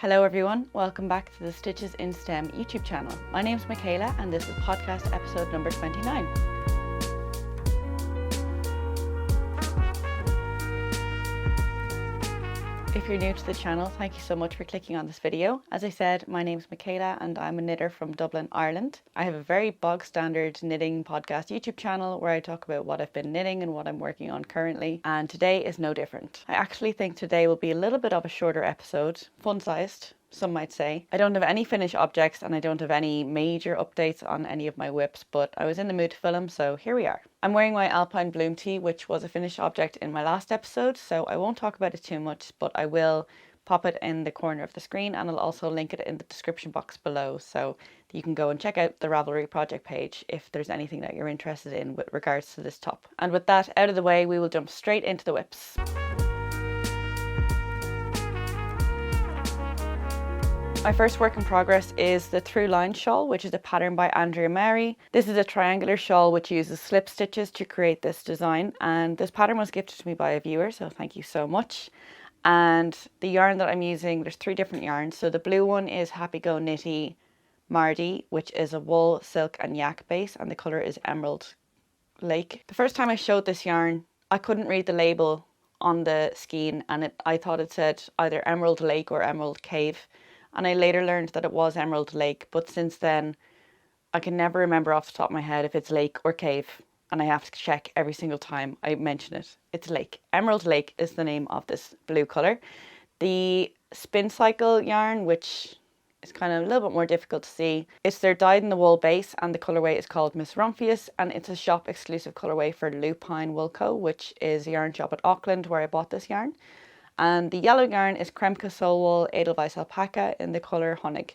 Hello everyone, welcome back to the Stitches in STEM YouTube channel. My name's Michaela and this is podcast episode number 29. If you're new to the channel, thank you so much for clicking on this video. As I said, my name's Michaela and I'm a knitter from Dublin, Ireland. I have a very bog standard knitting podcast YouTube channel where I talk about what I've been knitting and what I'm working on currently, and today is no different. I actually think today will be a little bit of a shorter episode, fun-sized, some might say. I don't have any finished objects and I don't have any major updates on any of my whips, but I was in the mood to film, so here we are. I'm wearing my Alpine bloom tee, which was a finished object in my last episode, so I won't talk about it too much, but I will pop it in the corner of the screen and I'll also link it in the description box below, so you can go and check out the Ravelry project page if there's anything that you're interested in with regards to this top. And with that out of the way, we will jump straight into the whips. My first work in progress is the Thru Lines shawl, which is a pattern by Andrea Mary. This is a triangular shawl which uses slip stitches to create this design, and this pattern was gifted to me by a viewer, so thank you so much. And the yarn that I'm using, there's 3 different yarns. So the blue one is Happy Go Knitty Mardi, which is a wool, silk and yak base, and the colour is Emerald Lake. The first time I showed this yarn, I couldn't read the label on the skein, and I thought it said either Emerald Lake or Emerald Cave. And I later learned that it was Emerald Lake, but since then I can never remember off the top of my head if it's lake or cave, and I have to check every single time I mention it. It's lake. Emerald Lake is the name of this blue colour. The spin cycle yarn, which is kind of a little bit more difficult to see, it's their dyed in the wool base, and the colourway is called Miss Rumphius, and it's a shop exclusive colourway for Lupine Wool Co, which is a yarn shop at Auckland where I bought this yarn. And the yellow yarn is Kremka Soul Wool Edelweiss Alpaca in the colour Honey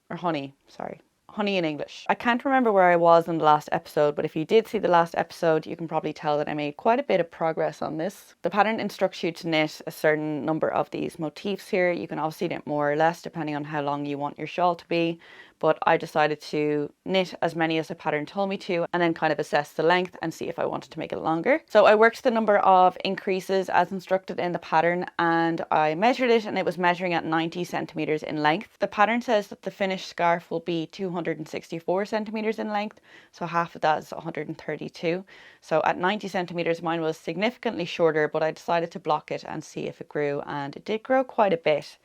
in English. I can't remember where I was in the last episode, but if you did see the last episode, you can probably tell that I made quite a bit of progress on this. The pattern instructs you to knit a certain number of these motifs here. You can obviously knit more or less depending on how long you want your shawl to be, but I decided to knit as many as the pattern told me to and then kind of assess the length and see if I wanted to make it longer. So I worked the number of increases as instructed in the pattern and I measured it, and it was measuring at 90 centimeters in length. The pattern says that the finished scarf will be 264 centimeters in length, so half of that is 132. So at 90 centimeters mine was significantly shorter, but I decided to block it and see if it grew, and it did grow quite a bit.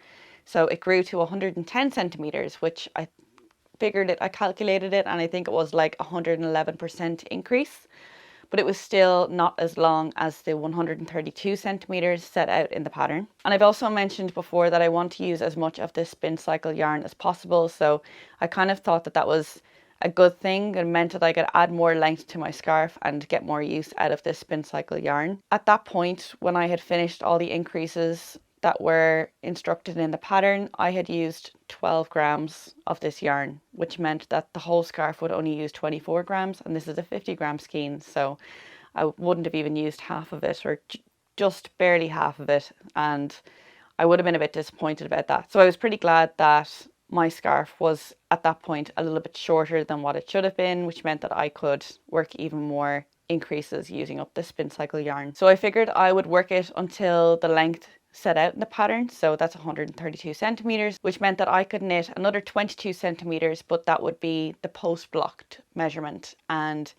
So it grew to 110 centimeters, which I calculated it, and I think it was like 111% increase, but it was still not as long as the 132 centimeters set out in the pattern. And I've also mentioned before that I want to use as much of this spin cycle yarn as possible, so I kind of thought that that was a good thing. It meant that I could add more length to my scarf and get more use out of this spin cycle yarn. At that point, when I had finished all the increases that were instructed in the pattern, I had used 12 grams of this yarn, which meant that the whole scarf would only use 24 grams, and this is a 50 gram skein, so I wouldn't have even used half of it, or just barely half of it, and I would have been a bit disappointed about that. So I was pretty glad that my scarf was at that point a little bit shorter than what it should have been, which meant that I could work even more increases using up the spin cycle yarn. So I figured I would work it until the length set out in the pattern, so that's 132 centimeters, which meant that I could knit another 22 centimeters, but that would be the post-blocked measurement. And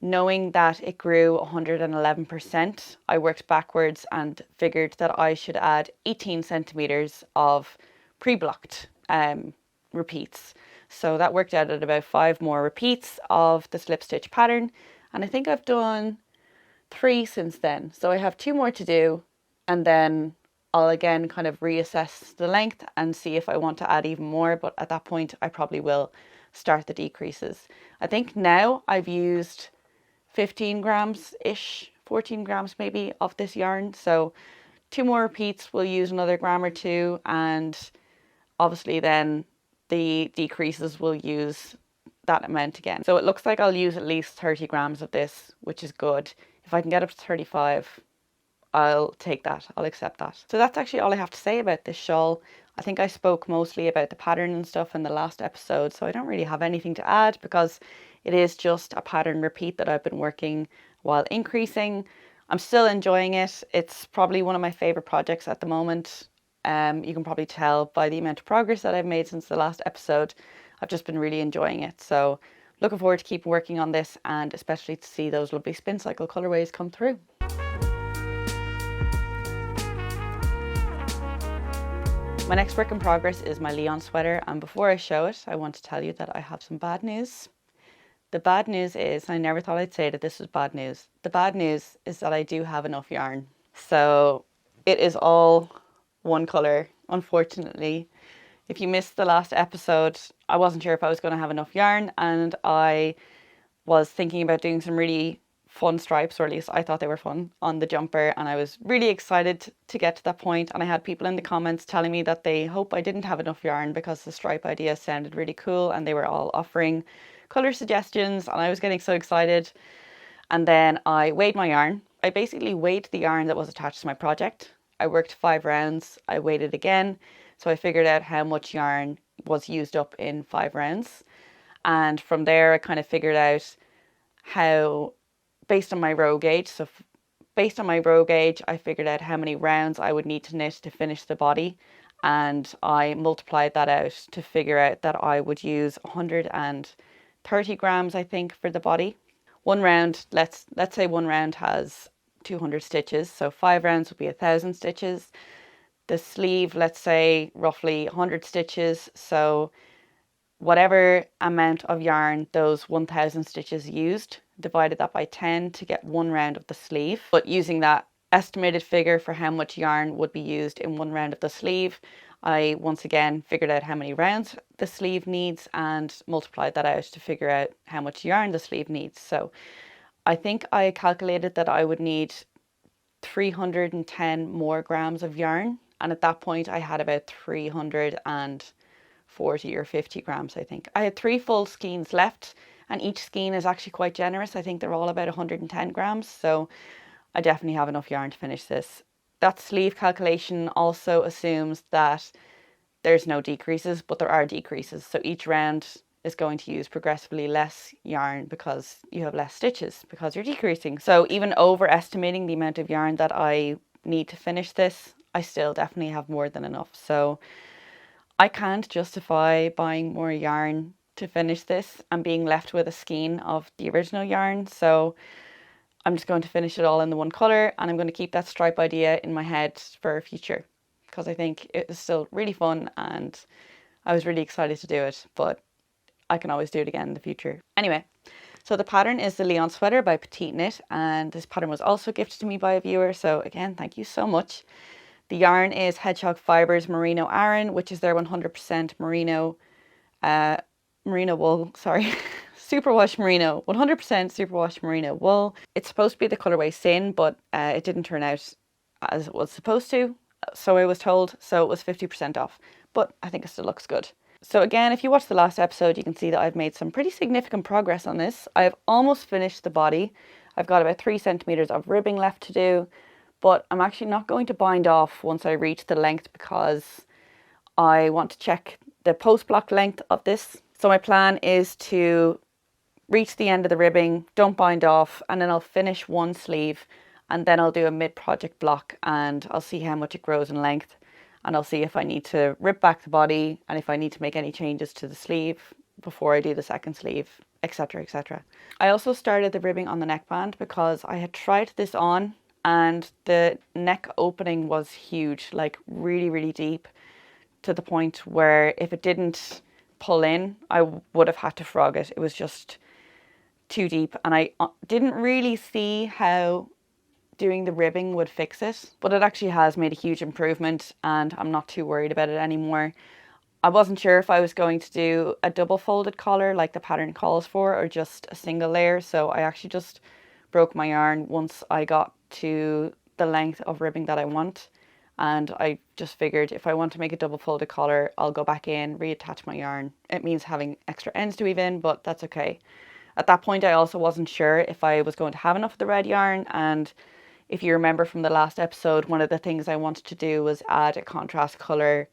knowing that it grew 111%, I worked backwards and figured that I should add 18 centimeters of pre-blocked repeats. So that worked out at about 5 more repeats of the slip stitch pattern, and I think I've done 3 since then, so I have 2 more to do. And then I'll again kind of reassess the length and see if I want to add even more. But at that point, I probably will start the decreases. I think now I've used 15 grams-ish, 14 grams maybe of this yarn. So 2 more repeats, we'll use another gram or 2. And obviously then the decreases will use that amount again. So it looks like I'll use at least 30 grams of this, which is good. If I can get up to 35, I'll take that, I'll accept that. So that's actually all I have to say about this shawl. I think I spoke mostly about the pattern and stuff in the last episode, so I don't really have anything to add because it is just a pattern repeat that I've been working while increasing. I'm still enjoying it. It's probably one of my favourite projects at the moment. You can probably tell by the amount of progress that I've made since the last episode. I've just been really enjoying it. So looking forward to keep working on this, and especially to see those lovely spin cycle colorways come through. My next work in progress is my Lyon sweater, and before I show it, I want to tell you that I have some bad news. The bad news is, I never thought I'd say that this was bad news. The bad news is that I do have enough yarn. So it is all one colour, unfortunately. If you missed the last episode, I wasn't sure if I was going to have enough yarn, and I was thinking about doing some really fun stripes, or at least I thought they were fun, on the jumper, and I was really excited to get to that point. And I had people in the comments telling me that they hope I didn't have enough yarn because the stripe idea sounded really cool, and they were all offering colour suggestions, and I was getting so excited. And then I weighed my yarn. I basically weighed the yarn that was attached to my project. I worked 5 rounds, I weighed it again, so I figured out how much yarn was used up in 5 rounds. And from there I kind of figured out how, based on my row gauge, based on my row gauge, I figured out how many rounds I would need to knit to finish the body, and I multiplied that out to figure out that I would use 130 grams, I think, for the body. One round, let's say one round has 200 stitches, so 5 rounds would be 1,000 stitches. The sleeve, let's say roughly 100 stitches, so whatever amount of yarn those 1,000 stitches used, divided that by 10 to get 1 round of the sleeve. But using that estimated figure for how much yarn would be used in 1 round of the sleeve, I once again figured out how many rounds the sleeve needs and multiplied that out to figure out how much yarn the sleeve needs. So I think I calculated that I would need 310 more grams of yarn, and at that point I had about 340 or 50 grams, I think. I had 3 full skeins left, and each skein is actually quite generous. I think they're all about 110 grams, so I definitely have enough yarn to finish this. That sleeve calculation also assumes that there's no decreases, but there are decreases. So each round is going to use progressively less yarn because you have less stitches, because you're decreasing. So even overestimating the amount of yarn that I need to finish this, I still definitely have more than enough. So I can't justify buying more yarn to finish this and being left with a skein of the original yarn. So I'm just going to finish it all in the one colour, and I'm going to keep that stripe idea in my head for future, because I think it is still really fun and I was really excited to do it, but I can always do it again in the future. Anyway, so the pattern is the Lyon Sweater by Petite Knit, and this pattern was also gifted to me by a viewer, so again, thank you so much. The yarn is Hedgehog Fibers Merino Aran, which is their 100% merino wool, sorry. Superwash merino, 100% superwash merino wool. It's supposed to be the colourway Sin, but it didn't turn out as it was supposed to, so I was told, so it was 50% off, but I think it still looks good. So again, if you watch the last episode, you can see that I've made some pretty significant progress on this. I've almost finished the body. I've got about 3 centimeters of ribbing left to do, but I'm actually not going to bind off once I reach the length, because I want to check the post block length of this. So my plan is to reach the end of the ribbing, don't bind off, and then I'll finish one sleeve, and then I'll do a mid-project block, and I'll see how much it grows in length, and I'll see if I need to rip back the body and if I need to make any changes to the sleeve before I do the second sleeve, etc, etc. I also started the ribbing on the neckband because I had tried this on and the neck opening was huge, like really, really deep, to the point where if it didn't pull in, I would have had to frog it. It was just too deep, and I didn't really see how doing the ribbing would fix it, but it actually has made a huge improvement and I'm not too worried about it anymore. I wasn't sure if I was going to do a double folded collar like the pattern calls for, or just a single layer, so I actually just broke my yarn once I got to the length of ribbing that I want, and I just figured if I want to make a double folded collar, I'll go back in, reattach my yarn. It means having extra ends to weave in, but that's okay. At that point I also wasn't sure if I was going to have enough of the red yarn, and if you remember from the last episode, one of the things I wanted to do was add a contrast colour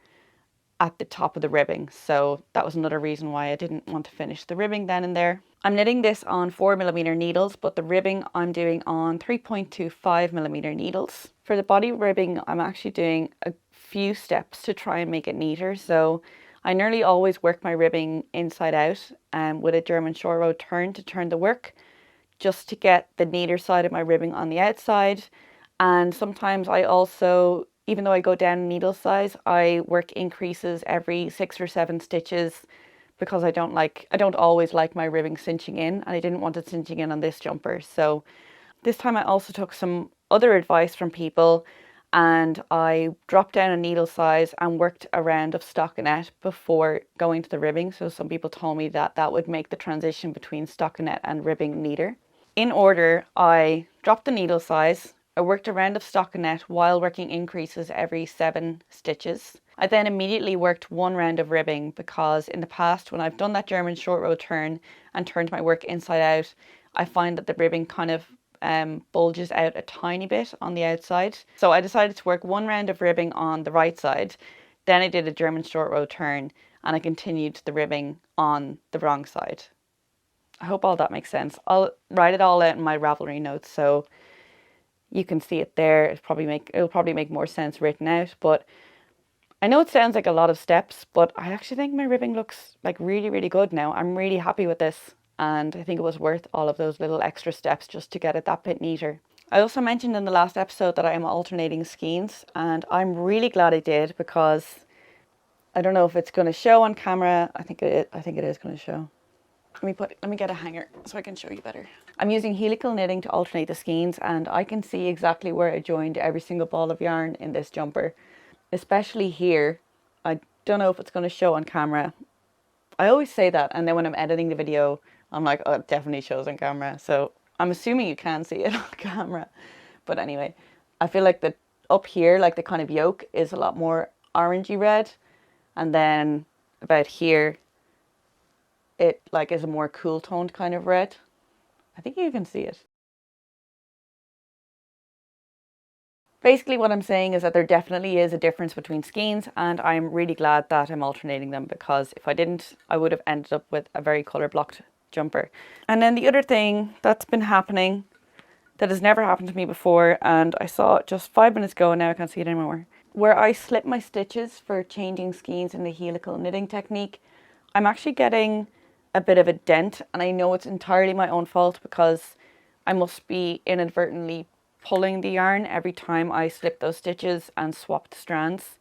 at the top of the ribbing, so that was another reason why I didn't want to finish the ribbing then and there. I'm knitting this on 4mm needles, but the ribbing I'm doing on 3.25mm needles. For the body ribbing, I'm actually doing a few steps to try and make it neater. So I nearly always work my ribbing inside out with a German short row turn to turn the work, just to get the neater side of my ribbing on the outside. And sometimes I also, even though I go down needle size, I work increases every 6 or 7 stitches, because I don't always like my ribbing cinching in, and I didn't want it cinching in on this jumper. So this time I also took some other advice from people, and I dropped down a needle size and worked a round of stockinette before going to the ribbing. So some people told me that that would make the transition between stockinette and ribbing neater. In order, I dropped the needle size, I worked a round of stockinette while working increases every 7 stitches. I then immediately worked 1 round of ribbing, because in the past when I've done that German short row turn and turned my work inside out, I find that the ribbing kind of bulges out a tiny bit on the outside. So I decided to work 1 round of ribbing on the right side, then I did a German short row turn, and I continued the ribbing on the wrong side. I hope all that makes sense. I'll write it all out in my Ravelry notes so you can see it there. It'll probably make more sense written out, but I know it sounds like a lot of steps, but I actually think my ribbing looks like really, really good now. I'm really happy with this, and I think it was worth all of those little extra steps just to get it that bit neater. I also mentioned in the last episode that I am alternating skeins, and I'm really glad I did, because I don't know if it's going to show on camera. I think it is going to show. Let me get a hanger so I can show you better. I'm using helical knitting to alternate the skeins, and I can see exactly where I joined every single ball of yarn in this jumper, especially here. I don't know if it's going to show on camera. I always say that, and then when I'm editing the video, I'm like, oh, it definitely shows on camera. So I'm assuming you can see it on camera. But anyway, I feel like the up here, like the kind of yolk is a lot more orangey red, and then about here, it like is a more cool toned kind of red. I think you can see it. Basically what I'm saying is that there definitely is a difference between skeins, and I'm really glad that I'm alternating them, because if I didn't, I would have ended up with a very colour blocked jumper. And then the other thing that's been happening that has never happened to me before, and I saw it just 5 minutes ago and now I can't see it anymore, where I slip my stitches for changing skeins in the helical knitting technique, I'm actually getting a bit of a dent, and I know it's entirely my own fault, because I must be inadvertently pulling the yarn every time I slip those stitches and swap the strands.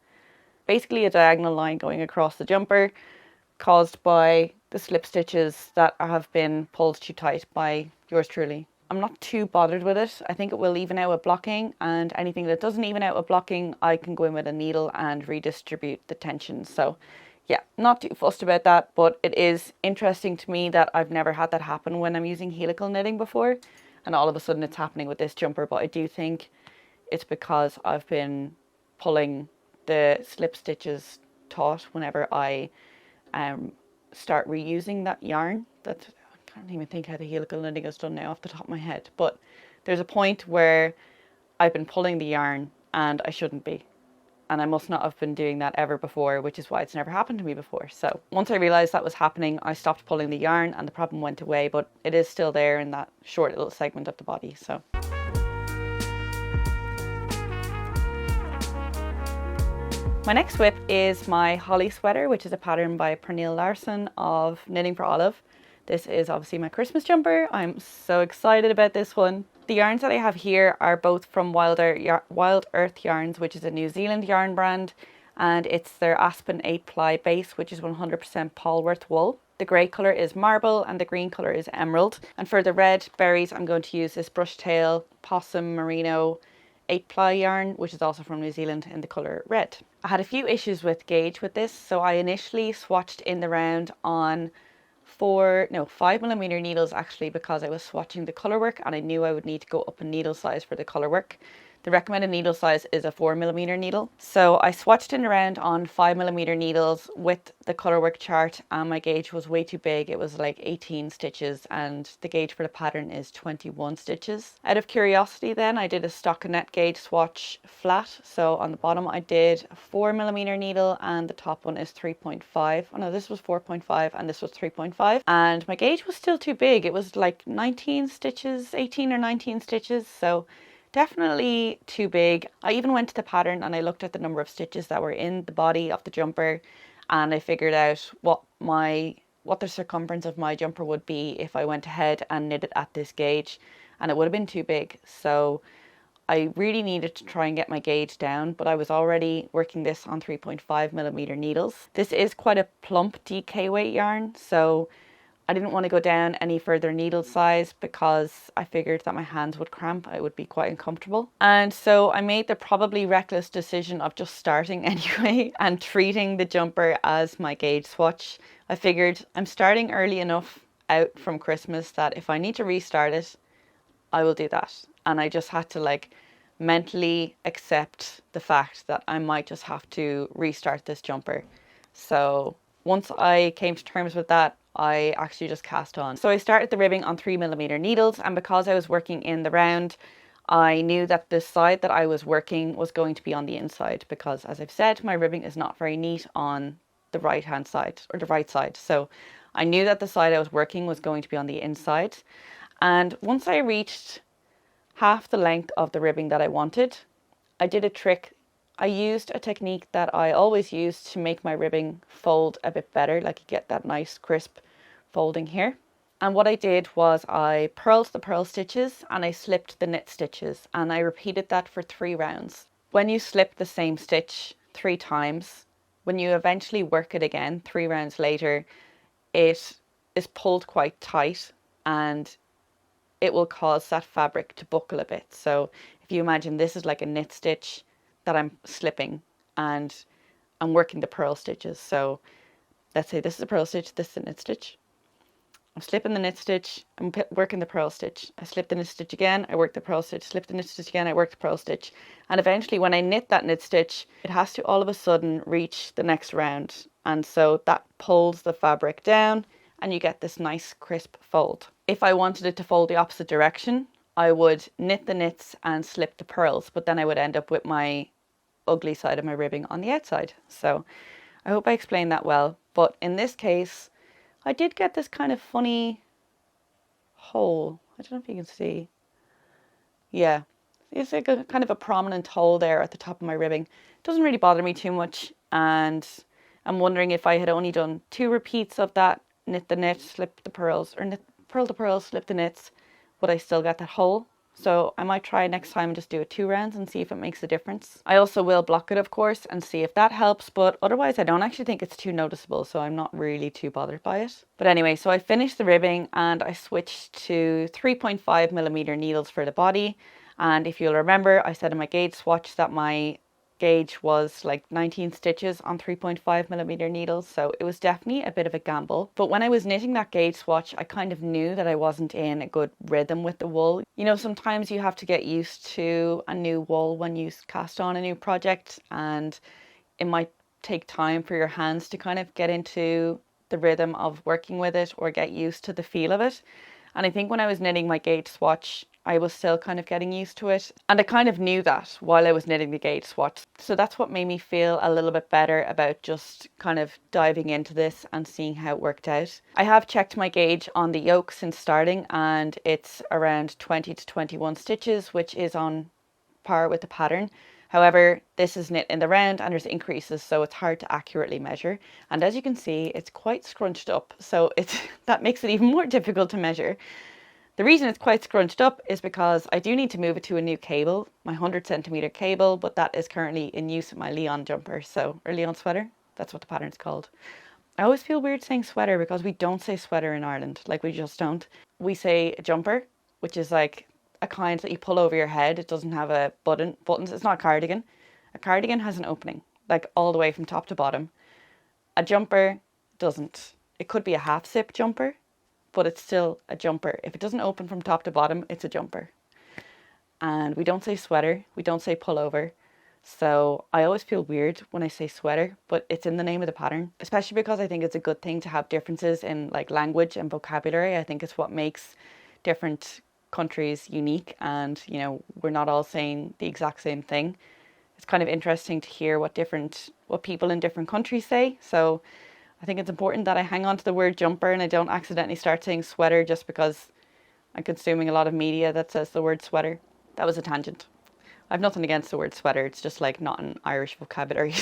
Basically a diagonal line going across the jumper, caused by the slip stitches that have been pulled too tight by yours truly. I'm not too bothered with it. I think it will even out with blocking, and anything that doesn't even out with blocking, I can go in with a needle and redistribute the tension. So yeah, not too fussed about that, but it is interesting to me that I've never had that happen when I'm using helical knitting before, and all of a sudden it's happening with this jumper. But I do think it's because I've been pulling the slip stitches taut whenever I start reusing that yarn. I can't even think how the helical knitting is done now off the top of my head, but there's a point where I've been pulling the yarn and I shouldn't be. And I must not have been doing that ever before, which is why it's never happened to me before. So once I realised that was happening, I stopped pulling the yarn and the problem went away, but it is still there in that short little segment of the body. So my next whip is my Holly sweater, which is a pattern by Pernille Larsen of Knitting for Olive. This is obviously my Christmas jumper. I'm so excited about this one. The yarns that I have here are both from Wild Earth Yarns, which is a New Zealand yarn brand, and it's their Aspen 8-ply base, which is 100% Polworth wool. The grey colour is marble and the green colour is emerald. And for the red berries, I'm going to use this Brushtail Possum Merino 8-ply yarn, which is also from New Zealand, in the colour red. I had a few issues with gauge with this, so I initially swatched in the round on 5mm needles actually, because I was swatching the colour work and I knew I would need to go up a needle size for the colour work. The recommended needle size is a 4mm needle. So I swatched in around on 5mm needles with the colour work chart, and my gauge was way too big. It was like 18 stitches and the gauge for the pattern is 21 stitches. Out of curiosity then, I did a stockinette gauge swatch flat. So on the bottom I did a 4mm needle and the top one is 3.5. Oh no, this was 4.5 and this was 3.5. And my gauge was still too big. It was like 19 stitches, 18 or 19 stitches. So definitely too big. I even went to the pattern and I looked at the number of stitches that were in the body of the jumper, and I figured out what the circumference of my jumper would be if I went ahead and knit it at this gauge, and it would have been too big. So I really needed to try and get my gauge down, but I was already working this on 3.5mm needles. This is quite a plump DK weight yarn, so I didn't want to go down any further needle size because I figured that my hands would cramp. It would be quite uncomfortable. And so I made the probably reckless decision of just starting anyway and treating the jumper as my gauge swatch. I figured I'm starting early enough out from Christmas that if I need to restart it, I will do that. And I just had to like mentally accept the fact that I might just have to restart this jumper. So once I came to terms with that, I actually just cast on. So I started the ribbing on 3mm needles, and because I was working in the round, I knew that the side that I was working was going to be on the inside because, as I've said, my ribbing is not very neat on the right hand side or the right side. So I knew that the side I was working was going to be on the inside. And once I reached half the length of the ribbing that I wanted, I did a trick. I used a technique that I always use to make my ribbing fold a bit better, like you get that nice crisp folding here. And what I did was I purled the purl stitches and I slipped the knit stitches, and I repeated that for 3 rounds. When you slip the same stitch 3 times, when you eventually work it again 3 rounds later, it is pulled quite tight and it will cause that fabric to buckle a bit. So if you imagine this is like a knit stitch that I'm slipping and I'm working the purl stitches. So let's say this is a purl stitch, this is a knit stitch. I'm slipping the knit stitch, I'm working the purl stitch. I slip the knit stitch again, I work the purl stitch, slip the knit stitch again, I work the purl stitch. And eventually when I knit that knit stitch, it has to all of a sudden reach the next round. And so that pulls the fabric down and you get this nice crisp fold. If I wanted it to fold the opposite direction, I would knit the knits and slip the purls, but then I would end up with my ugly side of my ribbing on the outside. So I hope I explained that well. But in this case, I did get this kind of funny hole. I don't know if you can see. Yeah, it's like a kind of a prominent hole there at the top of my ribbing. It doesn't really bother me too much. And I'm wondering if I had only done 2 repeats of that, knit the knit, slip the purls, or knit, purl the purls, slip the knits, would I still get that hole? So I might try next time and just do it 2 rounds and see if it makes a difference. I also will block it, of course, and see if that helps, but otherwise I don't actually think it's too noticeable, so I'm not really too bothered by it. But anyway, so I finished the ribbing and I switched to 3.5mm needles for the body. And if you'll remember, I said in my gauge swatch that my gauge was like 19 stitches on 3.5mm needles, so it was definitely a bit of a gamble. But when I was knitting that gauge swatch, I kind of knew that I wasn't in a good rhythm with the wool. You know, sometimes you have to get used to a new wool when you cast on a new project, and it might take time for your hands to kind of get into the rhythm of working with it or get used to the feel of it. And I think when I was knitting my gauge swatch, I was still kind of getting used to it. And I kind of knew that while I was knitting the gauge swatch. So that's what made me feel a little bit better about just kind of diving into this and seeing how it worked out. I have checked my gauge on the yoke since starting, and it's around 20 to 21 stitches, which is on par with the pattern. However, this is knit in the round and there's increases, so it's hard to accurately measure. And as you can see, it's quite scrunched up, so that makes it even more difficult to measure. The reason it's quite scrunched up is because I do need to move it to a new cable, my 100cm cable, but that is currently in use with my Lyon jumper, or Lyon Sweater, that's what the pattern's called. I always feel weird saying sweater because we don't say sweater in Ireland, like we just don't. We say a jumper, which is like a kind that you pull over your head. It doesn't have a buttons. It's not a cardigan. A cardigan has an opening, like all the way from top to bottom. A jumper doesn't. It could be a half zip jumper, but it's still a jumper. If it doesn't open from top to bottom, it's a jumper. And we don't say sweater. We don't say pullover. So I always feel weird when I say sweater, but it's in the name of the pattern, especially because I think it's a good thing to have differences in like language and vocabulary. I think it's what makes different countries unique, and you know, we're not all saying the exact same thing. It's kind of interesting to hear what people in different countries say. So I think it's important that I hang on to the word jumper and I don't accidentally start saying sweater just because I'm consuming a lot of media that says the word sweater. that was a tangent. I have nothing against the word sweater, it's just like not an Irish vocabulary.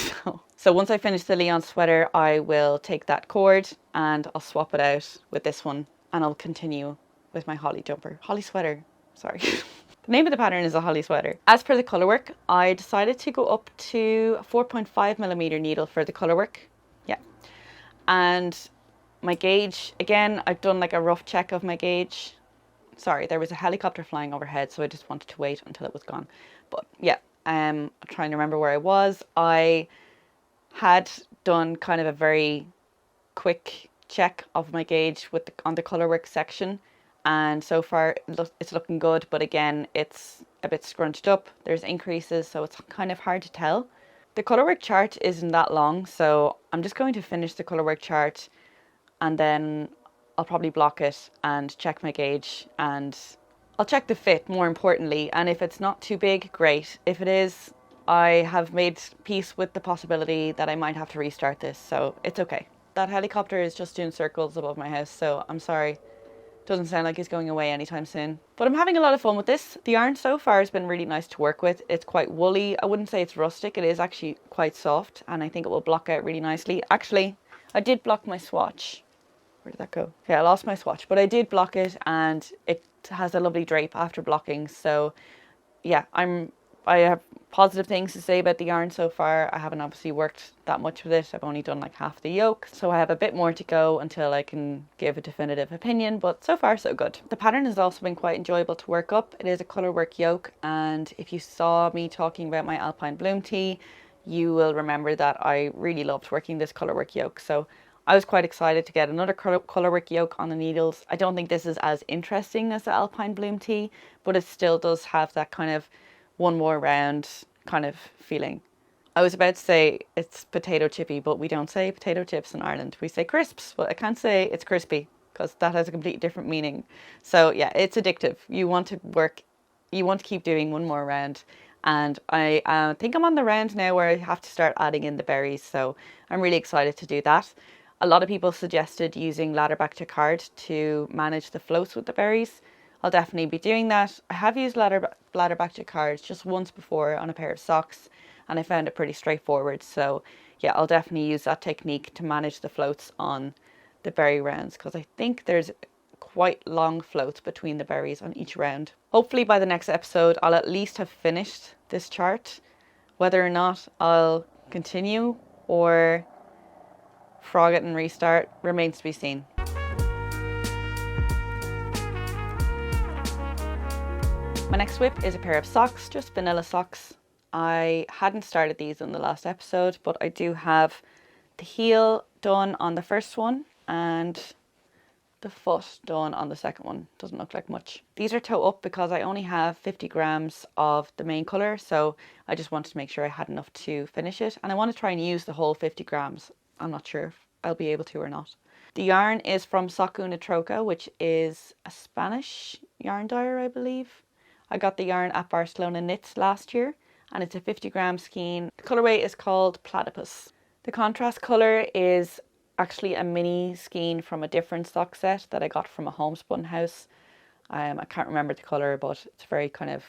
So once I finish the Lyon sweater, I will take that cord and I'll swap it out with this one and I'll continue with my holly jumper. Holly sweater, sorry. The name of the pattern is a holly sweater. As per the colourwork, I decided to go up to a 4.5mm needle for the colourwork. Yeah. And my gauge, again, I've done like a rough check of my gauge. Sorry, there was a helicopter flying overhead, so I just wanted to wait until it was gone. But yeah, I'm trying to remember where I was. I had done kind of a very quick check of my gauge with on the colourwork section, and so far it's looking good, but again, it's a bit scrunched up. There's increases, so it's kind of hard to tell. The colourwork chart isn't that long, so I'm just going to finish the colourwork chart and then I'll probably block it and check my gauge, and I'll check the fit more importantly, and if it's not too big, great. If it is, I have made peace with the possibility that I might have to restart this, so it's okay. That helicopter is just doing circles above my house, so I'm sorry. Doesn't sound like he's going away anytime soon. But I'm having a lot of fun with this. The yarn so far has been really nice to work with. It's quite woolly. I wouldn't say it's rustic. It is actually quite soft, and I think it will block out really nicely. Actually, I did block my swatch. Where did that go? Okay, I lost my swatch, but I did block it and it has a lovely drape after blocking. So yeah, I have positive things to say about the yarn so far. I haven't obviously worked that much with it. I've only done like half the yoke, so I have a bit more to go until I can give a definitive opinion, but so far so good. The pattern has also been quite enjoyable to work up. It is a colourwork yoke, and if you saw me talking about my Alpine bloom tee, you will remember that I really loved working this colourwork yoke. So I was quite excited to get another colourwork yoke on the needles. I don't think this is as interesting as the Alpine bloom tee, but it still does have that kind of one more round kind of feeling. I was about to say it's potato chippy, but we don't say potato chips in Ireland. We say crisps, but I can't say it's crispy because that has a completely different meaning. So yeah, it's addictive. You want to keep doing one more round. And I think I'm on the round now where I have to start adding in the berries. So I'm really excited to do that. A lot of people suggested using ladder back jacquard to manage the floats with the berries. I'll definitely be doing that. I have used ladder back jacquard just once before on a pair of socks, and I found it pretty straightforward. So yeah, I'll definitely use that technique to manage the floats on the berry rounds, because I think there's quite long floats between the berries on each round. Hopefully by the next episode, I'll at least have finished this chart. Whether or not I'll continue or frog it and restart remains to be seen. My next whip is a pair of socks, just vanilla socks. I hadn't started these in the last episode, but I do have the heel done on the first one and the foot done on the second one. Doesn't look like much. These are toe up because I only have 50 grams of the main colour, so I just wanted to make sure I had enough to finish it, and I want to try and use the whole 50 grams. I'm not sure if I'll be able to or not. The yarn is from Sock Una Troca, which is a Spanish yarn dyer, I believe. I got the yarn at Barcelona Knits last year, and it's a 50 gram skein. The colourway is called Platypus. The contrast colour is actually a mini skein from a different sock set that I got from a homespun house. I can't remember the colour, but it's very kind of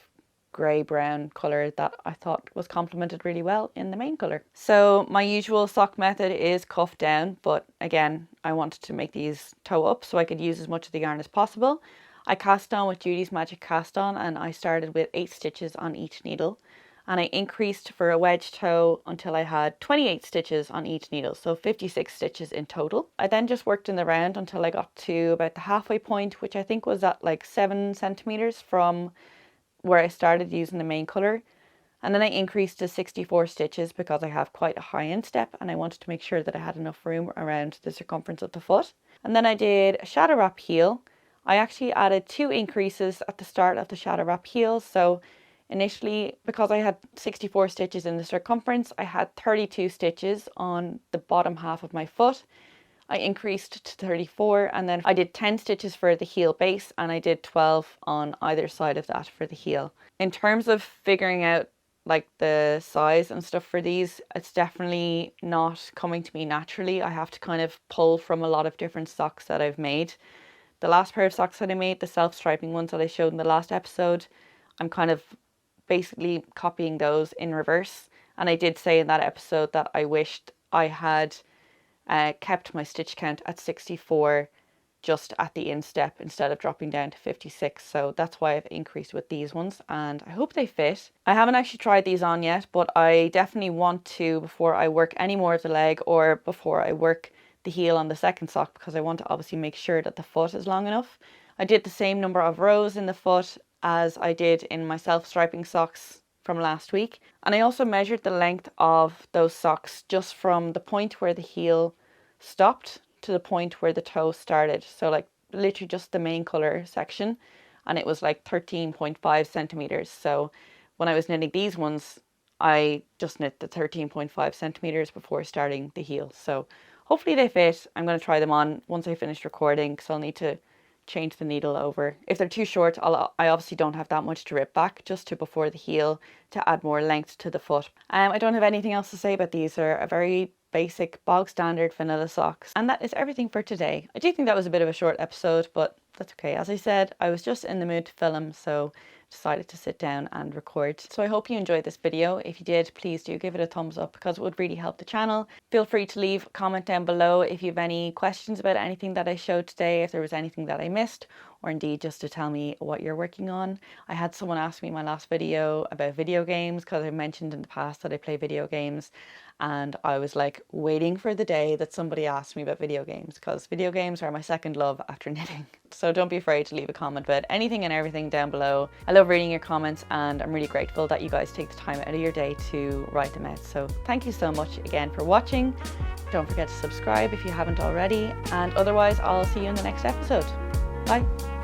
grey brown colour that I thought was complemented really well in the main colour. So my usual sock method is cuff down, but again, I wanted to make these toe up so I could use as much of the yarn as possible. I cast on with Judy's Magic Cast On, and I started with 8 stitches on each needle, and I increased for a wedge toe until I had 28 stitches on each needle, so 56 stitches in total. I then just worked in the round until I got to about the halfway point, which I think was at like 7 centimeters from where I started using the main colour, and then I increased to 64 stitches because I have quite a high instep and I wanted to make sure that I had enough room around the circumference of the foot. And then I did a shadow wrap heel. I actually added 2 increases at the start of the shadow wrap heel. So initially, because I had 64 stitches in the circumference, I had 32 stitches on the bottom half of my foot. I increased to 34, and then I did 10 stitches for the heel base, and I did 12 on either side of that for the heel. In terms of figuring out like the size and stuff for these, it's definitely not coming to me naturally. I have to kind of pull from a lot of different socks that I've made. The last pair of socks that I made, the self-striping ones that I showed in the last episode, I'm kind of basically copying those in reverse. And I did say in that episode that I wished I had kept my stitch count at 64 just at the instep instead of dropping down to 56. So that's why I've increased with these ones, and I hope they fit. I haven't actually tried these on yet, but I definitely want to before I work any more of the leg or before I work the heel on the second sock, because I want to obviously make sure that the foot is long enough. I did the same number of rows in the foot as I did in my self-striping socks from last week. And I also measured the length of those socks just from the point where the heel stopped to the point where the toe started. So like literally just the main color section. And it was like 13.5 centimeters. So when I was knitting these ones, I just knit the 13.5 centimeters before starting the heel. So hopefully they fit. I'm going to try them on once I finish recording, because I'll need to change the needle over. If they're too short, I obviously don't have that much to rip back, just to before the heel to add more length to the foot. I don't have anything else to say about these. They're a very basic bog standard vanilla socks, and that is everything for today. I do think that was a bit of a short episode, but that's okay. As I said, I was just in the mood to film, so decided to sit down and record. So I hope you enjoyed this video. If you did, please do give it a thumbs up, because it would really help the channel. Feel free to leave a comment down below if you have any questions about anything that I showed today, if there was anything that I missed, or indeed just to tell me what you're working on. I had someone ask me in my last video about video games, because I mentioned in the past that I play video games, and I was like waiting for the day that somebody asked me about video games, because video games are my second love after knitting. So don't be afraid to leave a comment about anything and everything down below. I love reading your comments, and I'm really grateful that you guys take the time out of your day to write them out. So thank you so much again for watching. Don't forget to subscribe if you haven't already, and otherwise I'll see you in the next episode. Bye.